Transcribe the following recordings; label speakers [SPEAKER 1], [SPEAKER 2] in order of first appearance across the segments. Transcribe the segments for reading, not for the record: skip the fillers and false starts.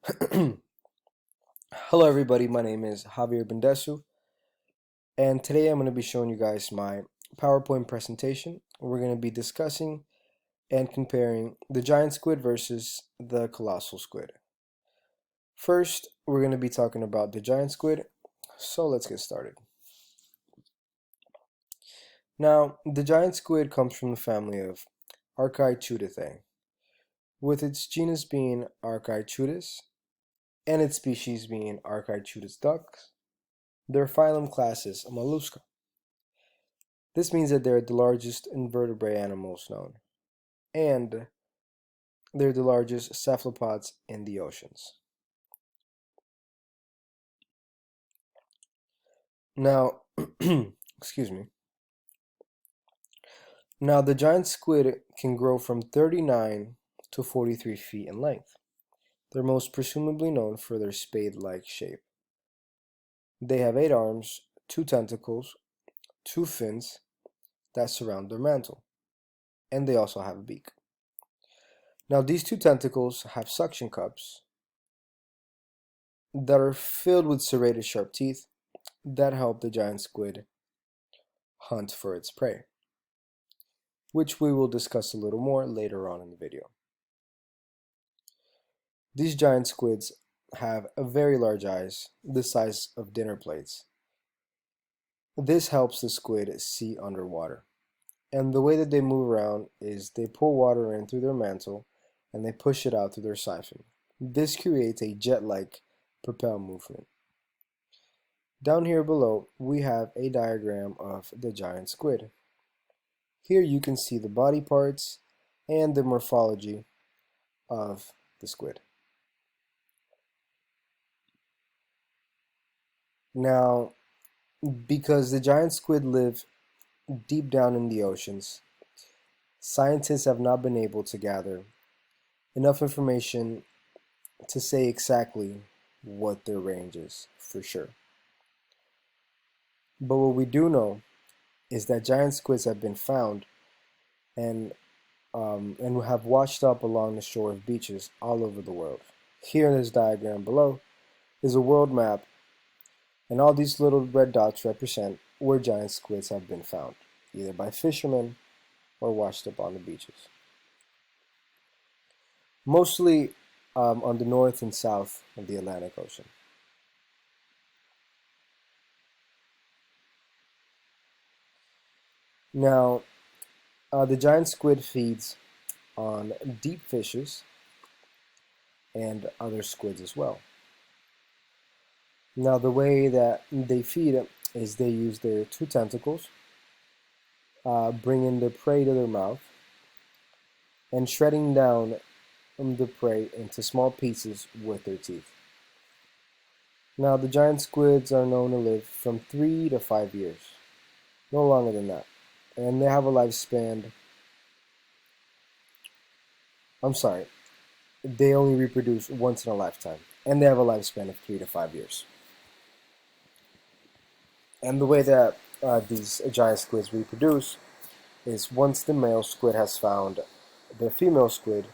[SPEAKER 1] Hello everybody, my name is Javier Bendesu, and today I'm going to be showing you guys my PowerPoint presentation. We're going to be discussing and comparing the giant squid versus the colossal squid. First, we're going to be talking about the giant squid, so let's get started. Now, the giant squid comes from the family of Archaeochudidae, with its genus being Archaeochudis and its species being Archaeochudis ducks. Their phylum class is Mollusca. This means that they're the largest invertebrate animals known, and they're the largest cephalopods in the oceans. Now, excuse me. Now, the giant squid can grow from 39 to 43 feet in length. They're most presumably known for their spade-like shape. They have 8 arms, 2 tentacles, 2 fins that surround their mantle, and they also have a beak. Now, these 2 tentacles have suction cups that are filled with serrated sharp teeth that help the giant squid hunt for its prey, which we will discuss a little more later on in the video. These giant squids have very large eyes, the size of dinner plates. This helps the squid see underwater. And the way that they move around is they pull water in through their mantle and they push it out through their siphon. This creates a jet-like propel movement. Down here below, we have a diagram of the giant squid. Here you can see the body parts and the morphology of the squid. Now, because the giant squid live deep down in the oceans, scientists have not been able to gather enough information to say exactly what their range is for sure. But what we do know is that giant squids have been found and have washed up along the shore of beaches all over the world. Here in this diagram below is a world map, and all these little red dots represent where giant squids have been found, either by fishermen or washed up on the beaches. Mostly on the north and south of the Atlantic Ocean. Now, the giant squid feeds on deep fishes and other squids as well. Now, the way that they feed is they use their 2 tentacles, bringing the prey to their mouth, and shredding down the prey into small pieces with their teeth. Now, the giant squids are known to live from 3 to 5 years, no longer than that. And they have a lifespan, they only reproduce once in a lifetime, and they have a lifespan of 3 to 5 years. And the way that these giant squids reproduce is once the male squid has found the female squid,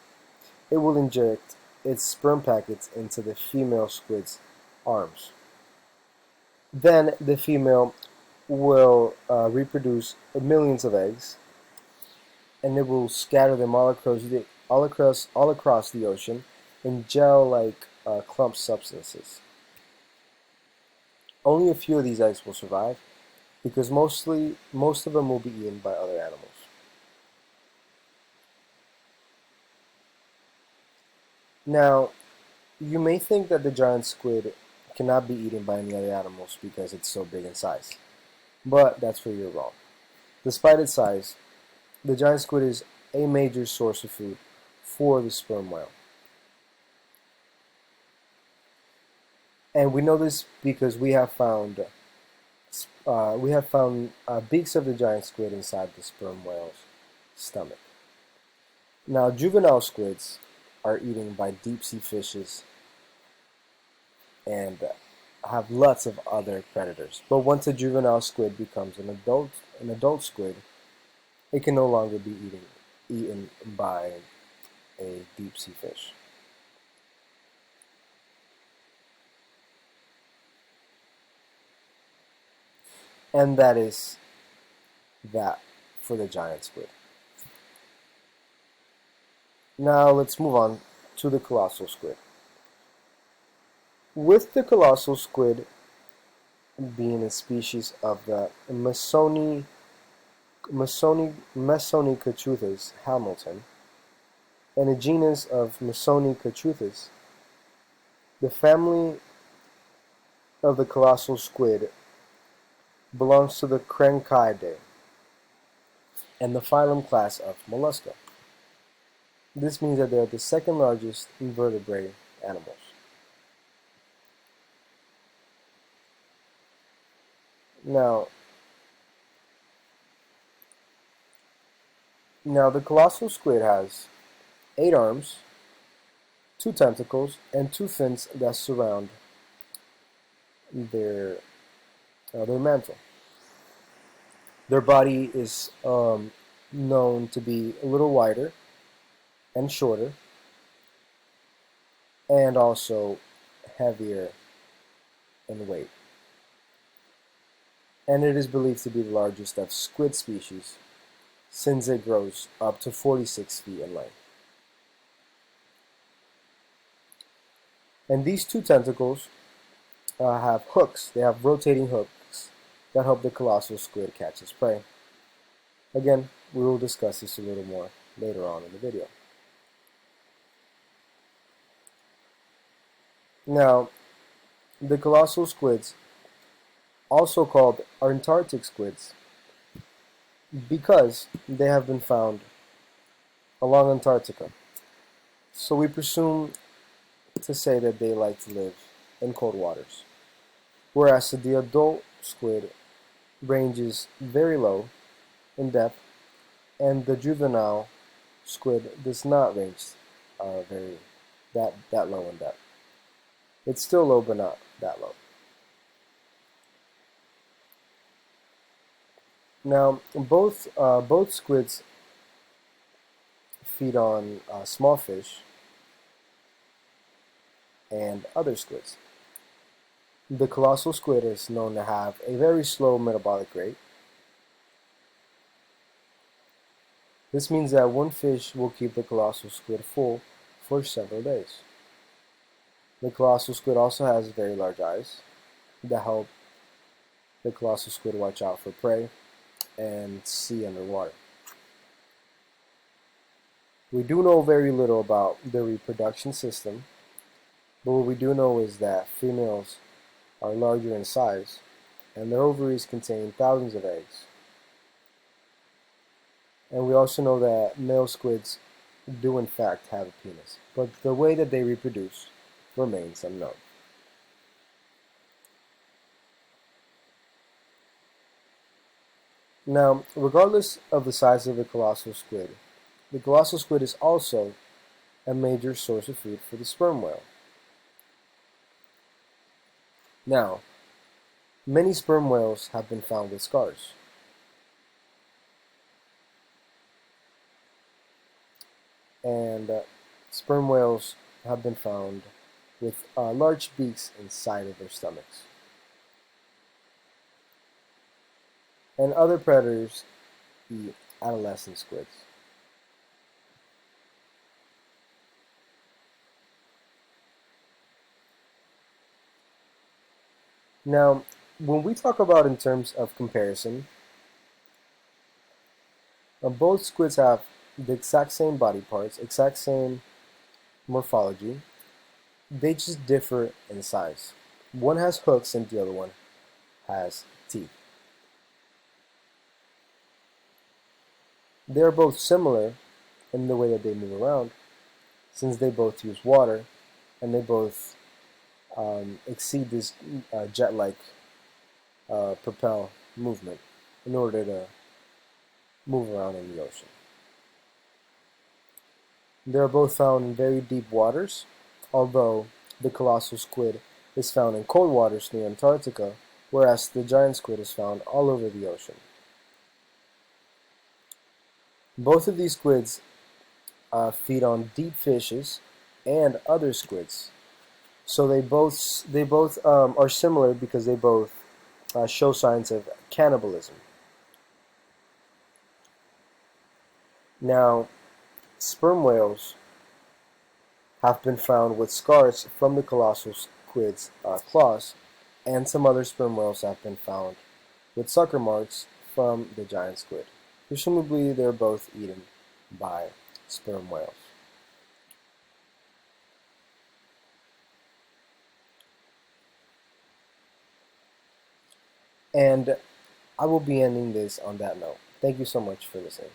[SPEAKER 1] it will inject its sperm packets into the female squid's arms. Then the female will reproduce millions of eggs, and it will scatter them all across the ocean in gel-like clump substances. Only a few of these eggs will survive, because most of them will be eaten by other animals. Now, you may think that the giant squid cannot be eaten by any other animals because it's so big in size, but that's where you're wrong. Despite its size, the giant squid is a major source of food for the sperm whale. And we know this because we have found beaks of the giant squid inside the sperm whale's stomach. Now, juvenile squids are eaten by deep sea fishes and have lots of other predators. But once a juvenile squid becomes an adult squid, it can no longer be eaten by a deep sea fish. And that is that for the giant squid. Now let's move on to the colossal squid. With the colossal squid being a species of the Mesonicochuthus hamilton and a genus of Mesonicochuthus, the family of the colossal squid belongs to the Cranchidae and the phylum class of Mollusca. This means that they are the second largest invertebrate animals. Now, the colossal squid has 8 arms, 2 tentacles, and 2 fins that surround their mantle. Their body is known to be a little wider and shorter, and also heavier in weight. And it is believed to be the largest of squid species, since it grows up to 46 feet in length. And these 2 tentacles have hooks. They have rotating hooks that help the colossal squid catch its prey. Again, we will discuss this a little more later on in the video. Now, the colossal squids, also called Antarctic squids, because they have been found along Antarctica. So we presume to say that they like to live in cold waters. Whereas the adult squid ranges very low in depth, and the juvenile squid does not range that low in depth. It's still low, but not that low. Now, both squids feed on small fish and other squids. The colossal squid is known to have a very slow metabolic rate. This means that one fish will keep the colossal squid full for several days. The colossal squid also has very large eyes that help the colossal squid watch out for prey and see underwater. We do know very little about the reproduction system, but what we do know is that females are larger in size and their ovaries contain thousands of eggs. And we also know that male squids do in fact have a penis, but the way that they reproduce remains unknown. Now, regardless of the size of the colossal squid is also a major source of food for the sperm whale. Now, many sperm whales have been found with scars. And sperm whales have been found with large beaks inside of their stomachs. And other predators eat adolescent squids. Now, when we talk about in terms of comparison, both squids have the exact same body parts, exact same morphology. They just differ in size. One has hooks and the other one has teeth. They are both similar in the way that they move around, since they both use water and they both exceed this jet-like propel movement in order to move around in the ocean. They are both found in very deep waters, although the colossal squid is found in cold waters near Antarctica, whereas the giant squid is found all over the ocean. Both of these squids feed on deep fishes and other squids. So they both are similar because they both show signs of cannibalism. Now, sperm whales have been found with scars from the colossal squid's claws, and some other sperm whales have been found with sucker marks from the giant squid. Presumably, they're both eaten by sperm whales. And I will be ending this on that note. Thank you so much for listening.